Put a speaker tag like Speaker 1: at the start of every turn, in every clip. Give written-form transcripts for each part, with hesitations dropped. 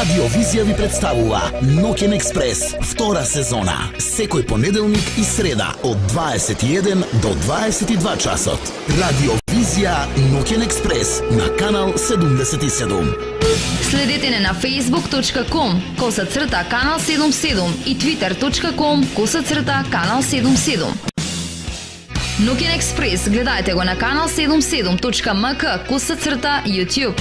Speaker 1: Радиовизија ви представува Ноќен експрес, втора сезона, секој понеделник и среда од 21 до 22 часот. Радиовизија Ноќен експрес на канал 77.
Speaker 2: Следете не на facebook.com/канал 77 и twitter.com/канал 77. Ноќен експрес гледајте го на канал 77.mk/YouTube.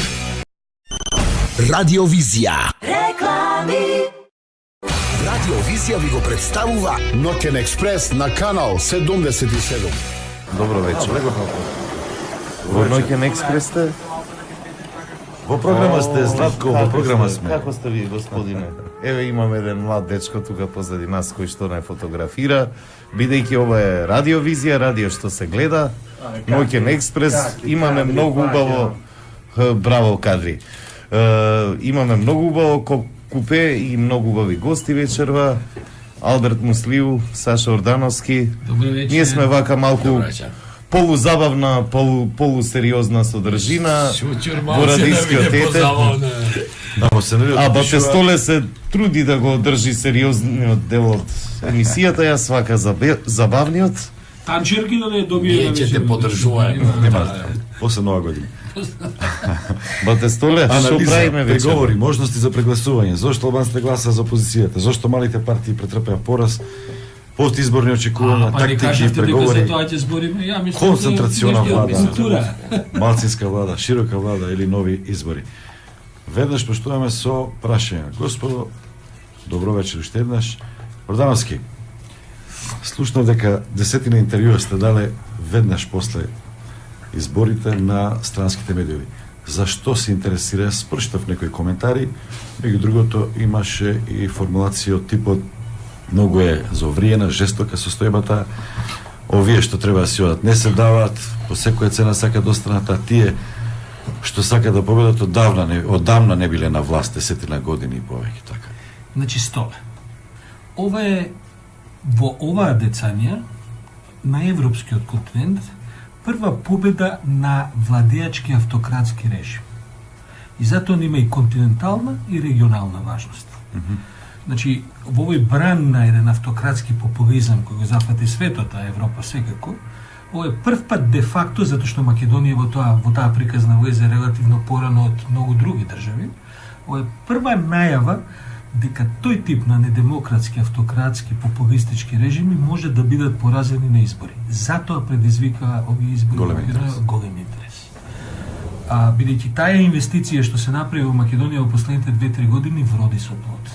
Speaker 1: Радиовизија. Реклами. Радиовизија ви го представува
Speaker 3: Ноќен експрес на канал 77.
Speaker 4: Добро вечер. Во Ноќен експрес сте? Во програма сте, Златко, во програма сме.
Speaker 5: Како сте ви, господине? Еве имам еден млад дечко тука позади нас кој што не фотографира, бидејќи ова е радиовизија, радио што се гледа. Ноќен експрес, имаме многу убаво, браво кадри. Имаме многу убаво купе и многу убави гости вечерва. Алберт Муслиу, Саша Ордановски. Ние сме вака малку полузабавна, полусериозна содржина во радискиот етер. А Батестоле се труди да го одржи сериозниот дел од емисијата, јас свака забавниот.
Speaker 6: Танчерки да не добие.
Speaker 7: Ние ќе те поддржуваме.
Speaker 4: После нова година. Батестоле, што правиме вечер?
Speaker 8: Преговори, можности за прегласување. Зошто албанците гласаа за опозицијата? Зошто малите партии претрпеа пораз? Постизборни очекувања, тактики, преговори, концентрациона влада, малцинска влада, широка влада или нови избори. Веднаш поштуваме со прашање. Господо, добро вечер уште еднаш. Ордановски, слушнав дека десетина интервјуа сте дале веднаш после изборите на странските медиуми. Зашто се интересира? Спрштав некои коментари, меѓу другото имаше и формулација од типот многу е зовриена, жестока состојбата, овие што треба да си одат не се даваат, по секоја цена сака да останат, а тие што сака да победат одамна не биле на власт десетина години и повеќе така.
Speaker 6: Значи столе. Ова е во оваа децанија на европскиот континент прва победа на владеачки автократски режим. И затоа има и континентална и регионална важност. Значи, во овој бран на еден автократски популизам кој го зафати светот, а Европа секако, ова е прв пат де факто, затоа што Македонија во таа приказна влезе релативно порано од многу други држави, ова е прва најава дека тој тип на недемократски, автократски, популистички режими може да бидат поразени на избори. Затоа предизвика овие избори голем интерес. Бидејќи таа инвестиција што се направи во Македонија во последните 2-3 години вроди со плод.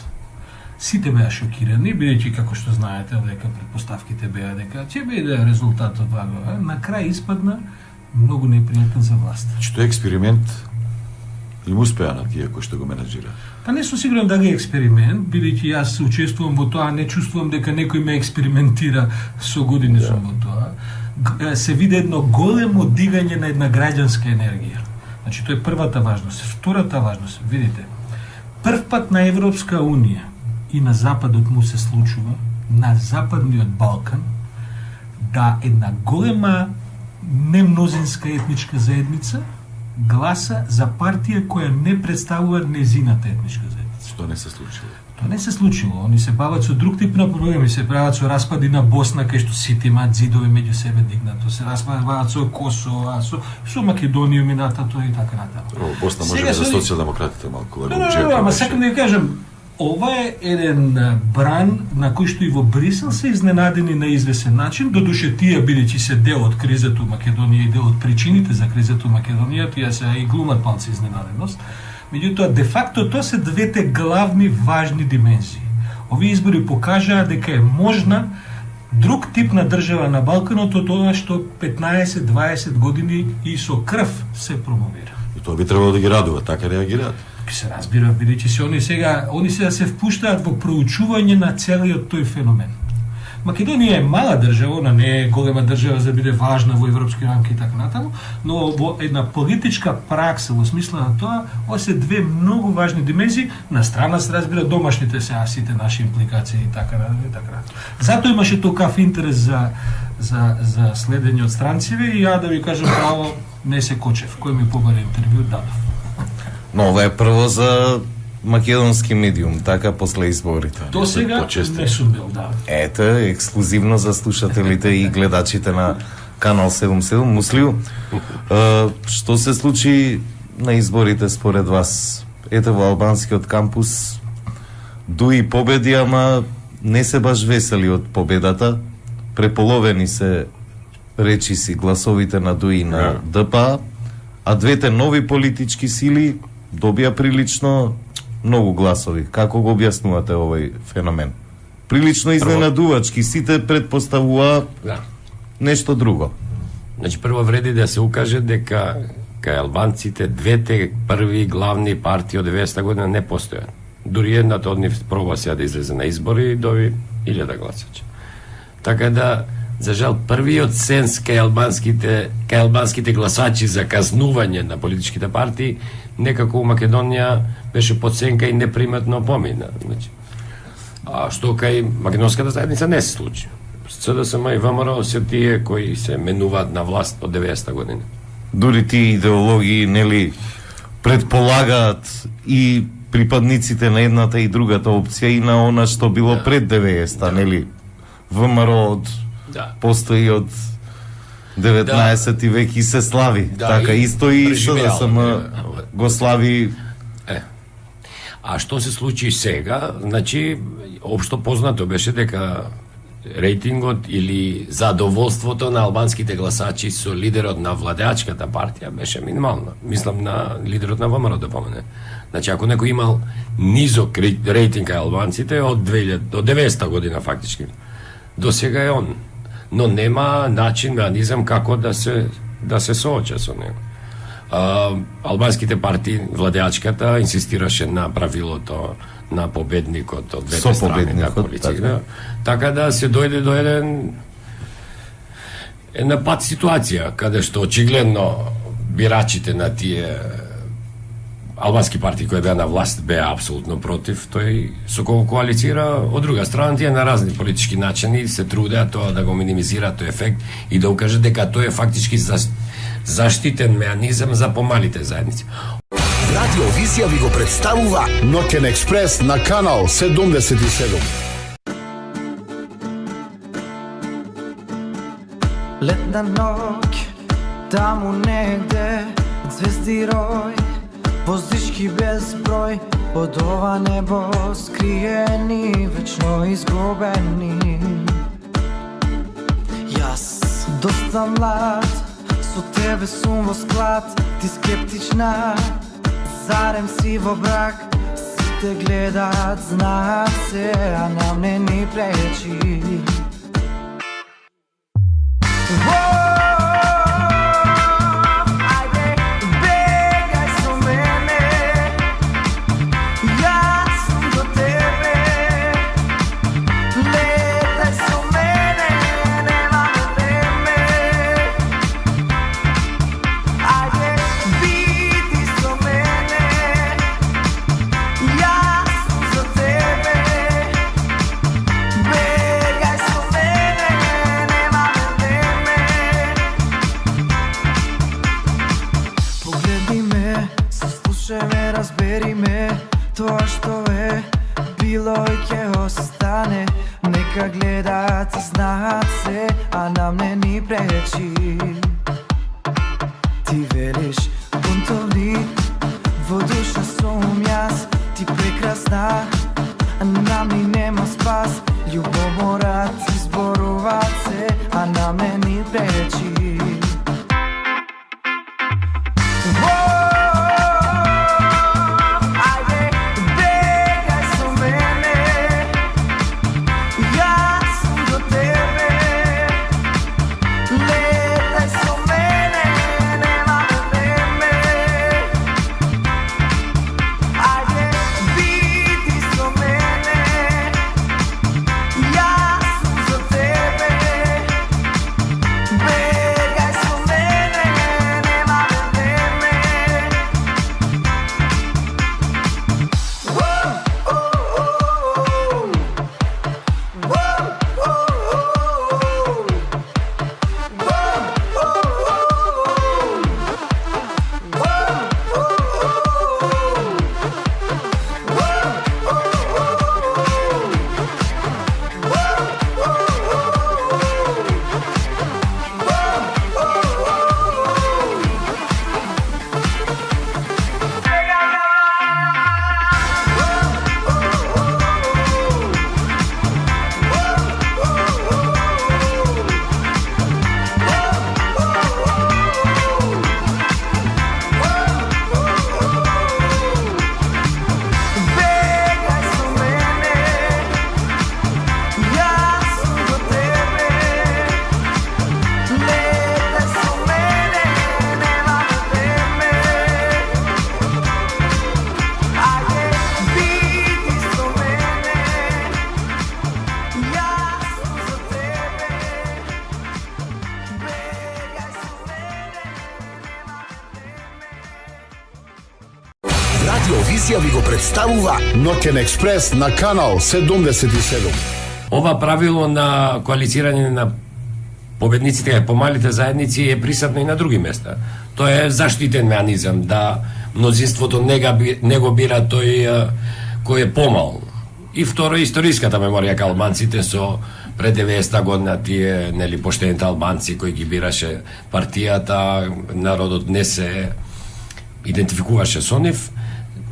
Speaker 6: Сите беа шокирани, бидејќи како што знаете, дека предпоставките беа дека ќе биде резултатот вага. На крај испадна многу непријатен за власт.
Speaker 8: Што е експеримент им успеа на тие кои што го менаџира?
Speaker 6: Па не сум сигурен дали е експеримент, бидејќи јас учествувам во тоа, не чувствувам дека некој ме експериментира, со години сум во тоа. Се види едно големо дигање на една граѓанска енергија. Значи, тоа е првата важност. Втората важност, видите, прв пат на Европска Унија и на Западот му се случува, на Западниот Балкан, да една голема немнозинска етничка заедница гласа за партија која не представува незината етничка заедница.
Speaker 8: Што не се случило?
Speaker 6: Тоа не се случило. Они се бават со друг тип на проблеми, се прават со распади на Босна, кај што сите имаат зидови меѓу себе дигнато, се распадуваат со Косово, со Македонија минатато и така натаму.
Speaker 8: Босна може би за социјалдемократите малку
Speaker 6: ама сакам да ја кажам, ова е еден бран на кој што и во Брисел се изненадени на извесен начин, додуше тие бидејќи се дел од кризата во Македонија и дел од причините за кризата во Македонија, тие се и глумат малку изненаденост. Меѓутоа, де факто, тоа се двете главни важни димензии. Овие избори покажаа дека е можна друг тип на држава на Балканот од тоа што 15-20 години и со крв се промовира.
Speaker 8: И тоа би требало да ги радува, така реагираат.
Speaker 6: Се разбира, бидејќи се они сега се впуштаат во проучување на целиот тој феномен. Македонија е мала држава, она не е голема држава за да биде важна во европски рамки и така натаму, но во една политичка пракса во смисла на тоа, ова се две многу важни димензии, на страна се разбира домашните се сите наши импликации и така натаму. Затоа имаше толкав интерес за следење од странците и ја да ви кажам право, не се кочев. Кој ми побари интервју дадов.
Speaker 5: Но ова е прво за македонски медиум, така после изборите.
Speaker 6: До сега не сум бил, да.
Speaker 5: Ето, ексклузивно за слушателите и гледачите на Канал 77. Муслио, што се случи на изборите според вас? Ето во албанскиот кампус дуи победи, ама не се баш весели од победата. Преполовени се речиси гласовите на дуи на ДПА, а двете нови политички сили добија прилично многу гласови. Како го објаснувате овој феномен? Прилично изненадувачки, сите предпоставува нешто друго.
Speaker 7: Значи, прво вреди да се укаже дека кај албанците двете први главни партии од 90-та година не постојат. Дури едната од нив проба сега да излезе на избори и доби 1000 гласачи. Така да, за жал, првиот сенс кај албанските гласачи за казнување на политичките партии некако у Македонија беше подсенка и неприметно помина. Значи, а што кај македонската заедница не се случи. СДСМ и ВМРО се тие кои се менуваат на власт од 90-та година.
Speaker 5: Дури тие идеологии, нели, предполагаат и припадниците на едната и другата опција и на она што било пред 90-та, нели? ВМРО од постои од 19 век и се слави. Така исто и СДСМ го слави.
Speaker 7: А што се случи сега? Значи, општо познато беше дека рейтингот или задоволството на албанските гласачи со лидерот на владеачката партија беше минимално. Мислам на лидерот на ВМРО да помене. Значи, ако некој имал низок рейтинг кај албанците од 90-та година фактички, до сега е он. Но нема начин, механизам како да се сооча со него. Албанските партии, владеачката, инсистираше на правилото на победникот од двете страни на политика. Така да се дојде до една пат ситуација, каде што очигледно бирачите на тие албански партии кои беа на власт беа апсолутно против тој со кого коалицира. Од друга страна, тие на разни политички начини се трудеа тоа да го минимизираат тој ефект и да укажат дека тој е фактички заштитен механизам за помалите заедници.
Speaker 1: Радио Визија ви го представува
Speaker 3: Ноќен експрес на Канал 77.
Speaker 9: Летна ноќ, таму негде, звезди рој, воздишки без број, од ова небо скриени, вечно изгубени. Јас, доста млад, со тебе сум во склад, ти скептична, зарем си во брак, сите гледаат, знаат се, а нам не ни пречи. Тоа што е било и ќе остане, нека гледаат и знаат се, а нам не ни пречи. Ти велиш бунтовник, во душа сум јас, ти прекрасна, а нам ни нема спас, љубоморат изборуваат се, а нам не ни пречи.
Speaker 1: Радиовизија ви го представува
Speaker 3: Ноќен експрес на канал 77.
Speaker 7: Ова правило на коалицирање на победниците по малите заедници е присатно и на други места. Тоа е заштитен механизам да мнозинството не го бира тој кој е помал. И второ, историската меморија кај албанците со пред 90 година тие поштените албанци кои ги бираше партијата, народот не се идентификуваше со нив,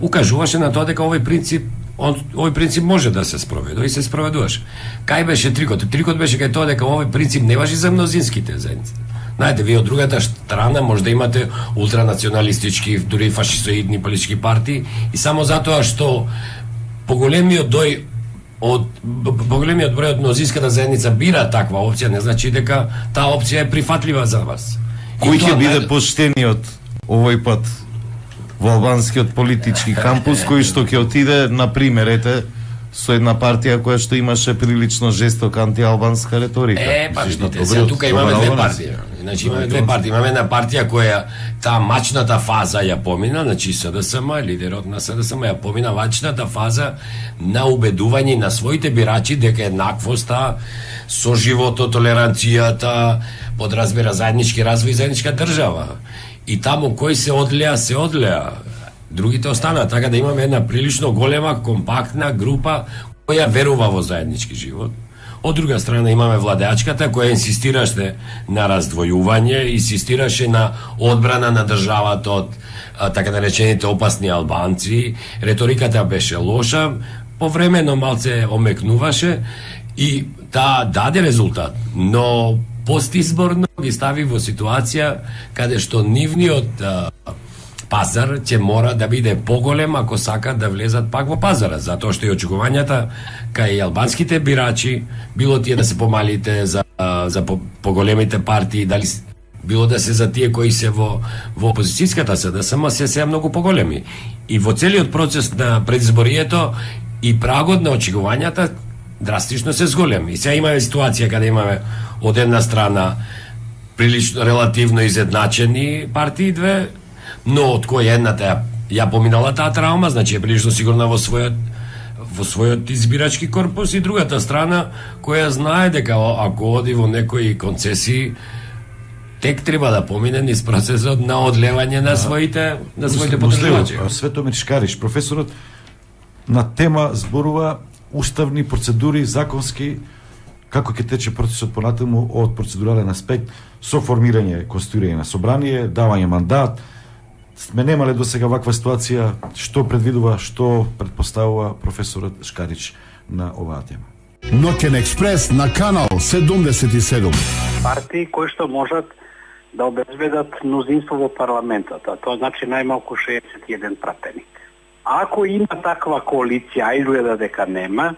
Speaker 7: укажуваше на тоа дека овој принцип може да се спроведува и се спроведуваше. Кај беше трикот? Трикот беше кај тоа дека овој принцип не важи за мнозинските заедници. Знаете, вие од другата страна може да имате ултранационалистички, дури фашистоидни политички партии и само затоа што поголемиот број од мнозинската заедница бира таква опција, не значи дека таа опција е прифатлива за вас.
Speaker 5: Кој ќе биде поштениот овој пат во албанскиот политички кампус, кој што ќе отиде, например, со една партија која што имаше прилично жестока антиалбанска реторика.
Speaker 7: Тука имаме две партии. Значи имаме две партии. Имаме една партија која таа мачната фаза ја помина, значи СДСМ, лидерот на СДСМ ја помина мачната фаза на убедување на своите бирачи дека еднаквоста, соживото, толеранцијата подразбира заеднички развој и заедничка држава. И таму кој се одлеа, другите останаа, така да имаме една прилично голема, компактна група која верува во заеднички живот. Од друга страна имаме владеачката која инсистираше на раздвојување, инсистираше на одбрана на државата од така наречените опасни албанци. Реториката беше лоша, повремено малце омекнуваше и таа даде резултат, но постизборно ги стави во ситуација каде што нивниот пазар ќе мора да биде поголем ако сакат да влезат пак во пазара, затоа што и очекувањата кај албанските бирачи, било тие да се помалите за поголемите партии, дали било да се за тие кои се во опозицијската СДСМ се многу поголеми. И во целиот процес на предизборието и прагот на очекувањата драстично се зголеми. И сега имаме ситуација каде имаме од една страна прилично релативно изедначени партии две, но од која едната ја поминала таа травма, значи е прилично сигурна во својот избирачки корпус, и другата страна која знае дека ако оди во некои концесии тек треба да помине низ процесот на одлевање на своите потребувачи.
Speaker 8: Светомир Шкарич, професорот на тема зборува уставни процедури, законски, како ќе тече процесот понатаму од процедурален аспект со формирање конституирање на собрание, давање мандат. Сме немале до сега ваква ситуација, што предвидува, што предпоставува професорот Шкарич на оваа тема.
Speaker 3: Ноќен експрес на канал 77.
Speaker 10: Партии кои што можат да обезбедат мнозинство во парламентот, а тоа значи најмалку 61 пратеник. Ако има таква коалиција, а изгледа дека нема,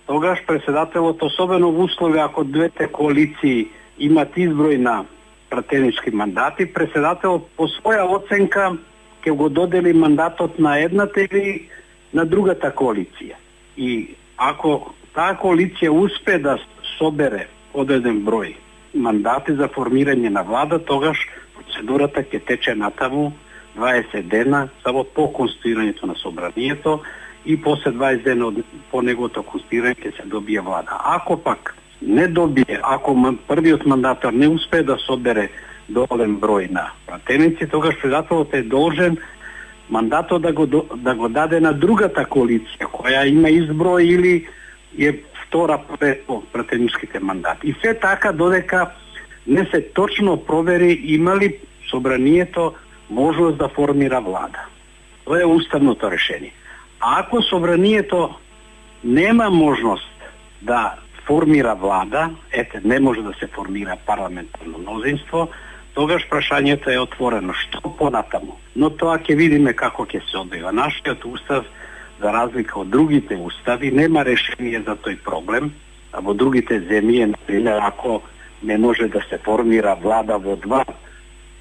Speaker 10: тогаш председателот, особено во услови ако двете коалиции имат изброј на пратенички мандати, председателот по своја оценка ќе го додели мандатот на едната или на другата коалиција. И ако таа коалиција успе да собере одреден број мандати за формирање на влада, тогаш процедурата ќе тече натаму 20 дена само по конституирањето на собранието и после 20 дена по неговото конституирање ќе се добие влада. Ако пак не добие, ако првиот мандатор не успее да собере доволен број на пратеници, тогаш председателот е должен мандатот да го даде на другата коалиција која има изброј или е втора по пратеничките мандати. И се така додека не се точно провери има ли собранието можност да формира влада. Тоа е уставното решение. А ако собранието нема можност да формира влада, не може да се формира парламентарно мнозинство, тогаш прашањето е отворено. Што понатаму? Но тоа ќе видиме како ќе се одвива. Нашиот устав, за разлика од другите устави, нема решение за тој проблем, а во другите земји, например, ако не може да се формира влада во два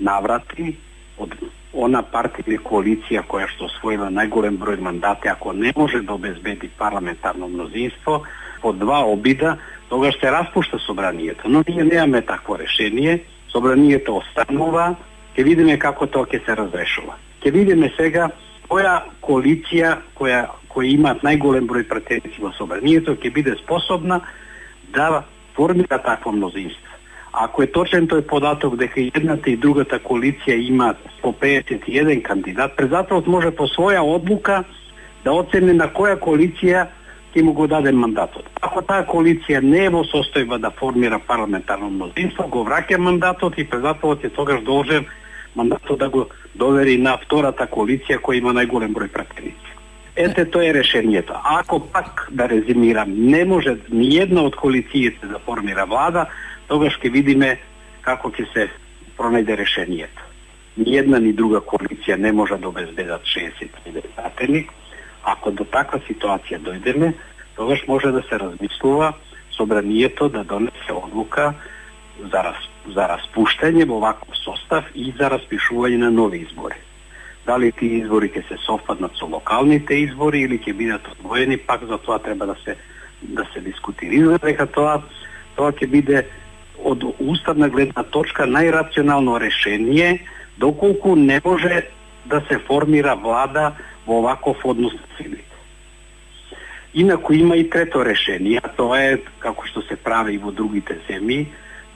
Speaker 10: наврати, од она партија или коалиција која што освоила најголем број мандати, ако не може да обезбеди парламентарно мнозинство, по два обида, тогаш се распушта собранието. Но ние немаме такво решение. Собранието останува, ќе видиме како тоа ќе се разрешува. Ќе видиме сега која коалиција која имаат најголем број пратеници во собранието ќе биде способна да формира такво мнозинство. Ако е точен тој податок дека едната и другата коалиција имаат по 51 кандидат, председателот може по своја одлука да оцени на која коалиција ќе му го даде мандатот. Ако таа коалиција не е во состојба да формира парламентарно мнозинство, го враќа мандатот и председателот е тогаш должен мандатот да го довери на втората коалиција која има најголем број пратеници. Ете, тоа е решението. Ако пак, да резимирам, не може ни една од коалициите да формира влада, тогаш ќе видиме како ќе се пронајде решението. Ни една ни друга коалиција не може да обезбедат 60 пратеник. Ако до таква ситуација дојдеме, тогаш може да се размислува собранието да донесе одлука за распуштање во ваков состав и за распишување на нови избори. Дали тие избори ќе се совпаднат со локалните избори или ќе бидат одвоени, пак за тоа треба да се дискутира. Изгледа дека тоа ќе биде од уставна гледна точка најрационално решение, доколку не може да се формира влада во ваков однос на силите. Инаку има и трето решение, а тоа е, како што се прави и во другите земји,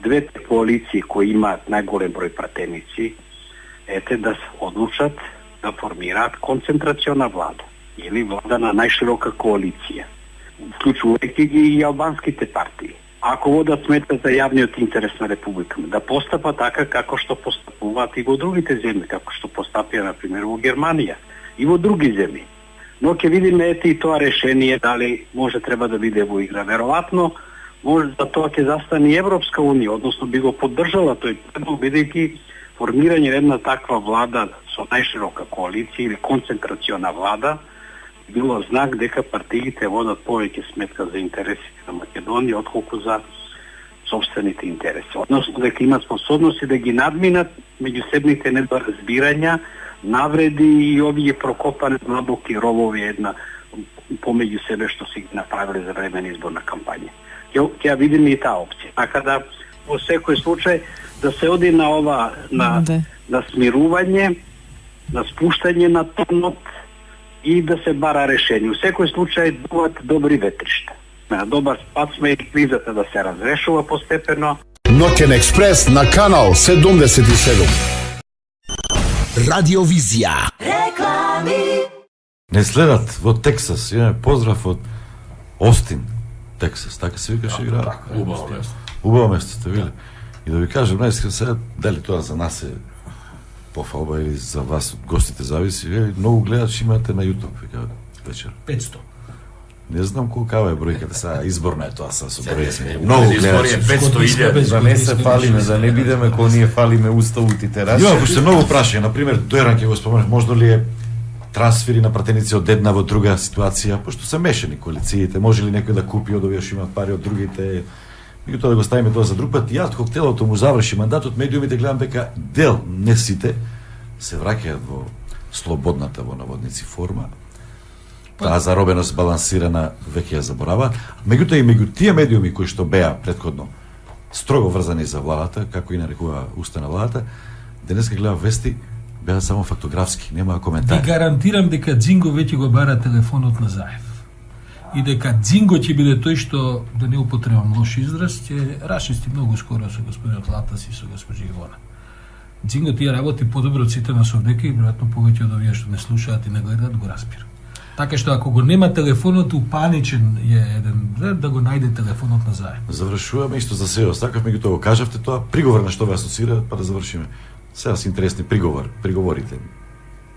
Speaker 10: двете коалиции кои имаат најголем број пратеници, да се одлучат да формираат концентрациона влада или влада на најширока коалиција, вклучувајќи ги и албанските партии. Ако водат сметка за јавниот интерес на Република, да постапа така како што постапуваат и во другите земји, како што постапија, например, во Германија и во други земји. Но ќе видиме и тоа решение дали може треба да биде во игра. Веројатно, може за тоа ќе застане и Европска унија, односно би го поддржала тој предлог, бидејќи формирање една таква влада со најширока коалиција или концентрациона влада било знак дека партиите водат повеќе сметка за интересите на Македонија отколку за сопствените интереси. Односно дека имат способности да ги надминат меѓусебните недоразбирања, навреди и овие прокопани длабоки ровови една помеѓу себе што си ги направиле за време на изборна кампања. Ќе видиме и таа опција. Така да во секој случај да се оди на ова на смирување, на спуштање на тонот и да се бара решение. У секој случај дуват добри ветришта. На добар пат сме и кризата да се разрешува постепено.
Speaker 3: Ноќен експрес на канал 77.
Speaker 1: Радиовизија.
Speaker 8: Реклами. Не следат во Тексас. Имаме поздрав од Остин, Тексас. Така се викаше град.
Speaker 7: Убаво место.
Speaker 8: Убаво место сте били. И да ви кажем, најскрен сега, дали тоа за нас е пофалба или за вас, гостите, зависи, многу гледачи имате на YouTube, вика, вечер.
Speaker 6: 500.
Speaker 8: Не знам колкава е бројката сега, изборна е тоа са со бројки. Многу гледачи.
Speaker 5: 500.000, да не се фалиме, да не бидеме кој ние фалиме уставот и тераши.
Speaker 8: Има пошто многу прашања, например, Дојран ќе го споменав, можда ли е трансфери на пратеници од една во друга ситуација, пошто се мешани коалициите, може ли некој да купи од овие што имаат пари од другите. Меѓутоа да го ставиме тоа за друг пат. И ad hoc телото му заврши мандатот, медиумите гледам дека дел, не сите, се враќаат во слободната во наводници форма. Таа заробеност балансирана веќе ја забораваат. Меѓутоа и меѓу тие медиуми кои што беа претходно строго врзани за владата, како и нарекува уста на владата, денеска гледам вести беа само фактографски, нема коментари.
Speaker 6: Ви гарантирам дека Дзинго веќе го бара телефонот на Заев. И дека Дзинго ќе биде тој што, да не употребам лош израз, ќе расчисти многу скоро со господинот Латас и со госпожа Ивона. Дзинго тие работи подобро од сите нас овдека и веројатно повеќе од овие што не слушаат и не гледаат го разбира. Така што ако го нема телефонот, упаничен е еден да го најде телефонот на Заев.
Speaker 8: Завршуваме исто за себе. Сакав меѓутоа го кажавте тоа, приговор на што ве асоцира, па да завршиме. Сега се интересни приговорите.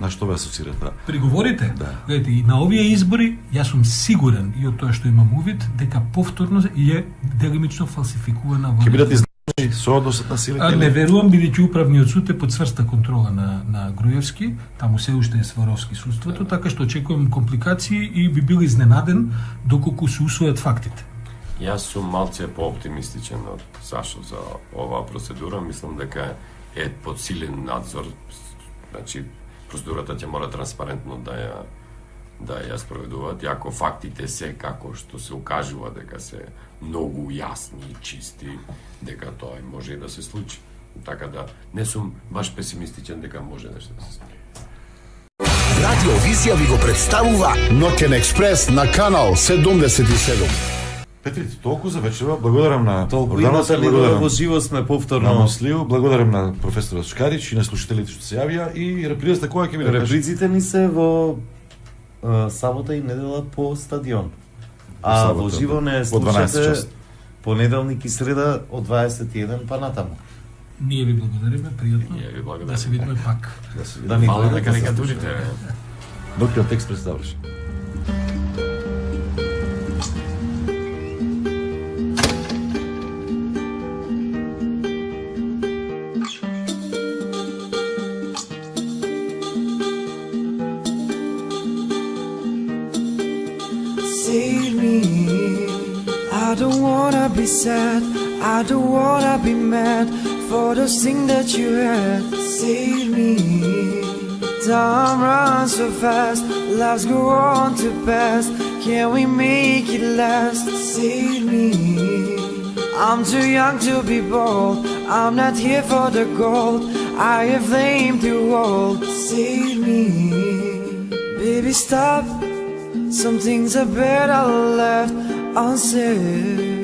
Speaker 8: На што ве асоцира тоа?
Speaker 6: Приговорите?
Speaker 8: Да.
Speaker 6: Гледайте, и на овие избори, јас сум сигурен и од тоа што имам увид, дека повторно е делимично фалсификувана во...
Speaker 8: Ќе бидат излажени со односот на силите?
Speaker 6: Не верувам, бидејќи управниот суд е под цврста контрола на Груевски, таму се уште е Сваровски судството, така што очекувам компликации и би бил изненаден доколку се усвојат фактите.
Speaker 7: Јас сум малце пооптимистичен од Сашо за оваа процедура, мислам дека е под силен надзор, значи процедурата ќе мора транспарентно да ја спроведуваат, и ако фактите се како што се укажува дека се многу јасни и чисти, дека тоа може и да се случи. Така да не сум баш песимистичен дека може нешто да се случи.
Speaker 1: Радио Визија ви го представува
Speaker 3: Ноќен експрес на канал 77.
Speaker 8: Петрите, толку за вечерва. Благодарам на
Speaker 5: толку имате ли во живо сме повторно.
Speaker 8: На Маслио, благодарам на професорот Шкарич и на слушателите што се јавија и репризата која ќе биде?
Speaker 5: Репризите ни се во сабота и недела по стадион. А во живо не слушате понеделник и среда од 21 па натаму.
Speaker 6: Ние ви благодариме, пријатно.
Speaker 7: Ние ви благодариме.
Speaker 6: Да се видиме пак.
Speaker 5: Да ни
Speaker 7: Фала на карикатурите.
Speaker 8: Ноќниот експрес заврши.
Speaker 9: Save me. I don't wanna be sad. I don't wanna be mad for those things that you had. Save me. Time runs so fast. Lives go on too fast. Can we make it last? Save me. I'm too young to be bold. I'm not here for the gold. I have flame to hold. Save me. Baby, stop. Some things are better left unsaid.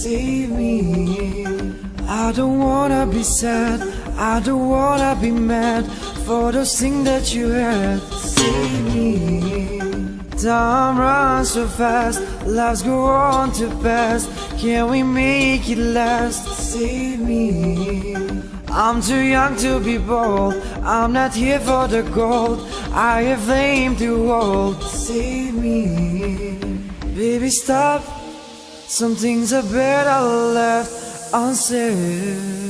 Speaker 9: Save me. I don't wanna be sad. I don't wanna be mad for those things that you had. Save me. Time runs so fast. Lives go on too fast. Can we make it last? Save me. I'm too young to be bold. I'm not here for the gold. I have flame to hold. Save me. Baby, stop. Some things are better left unsaid.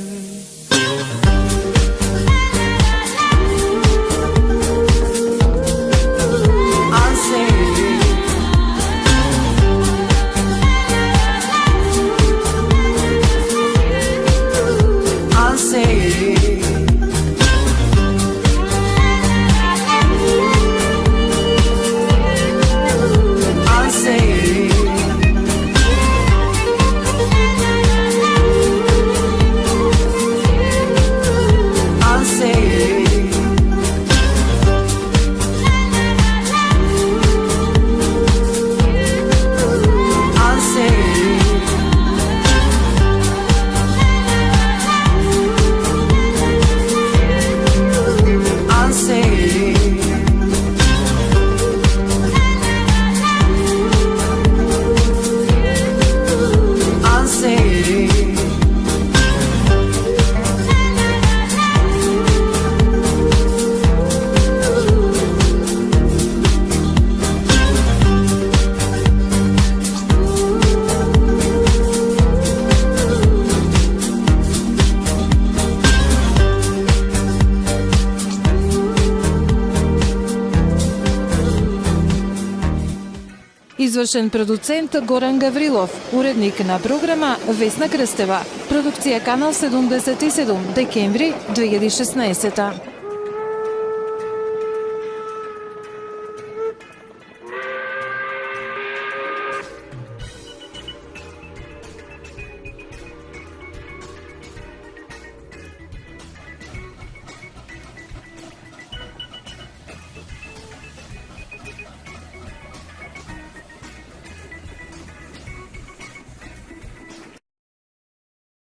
Speaker 11: Извршен продуцент Горан Гаврилов, уредник на програма Весна Крстева, продукција Канал 77, декември 2016.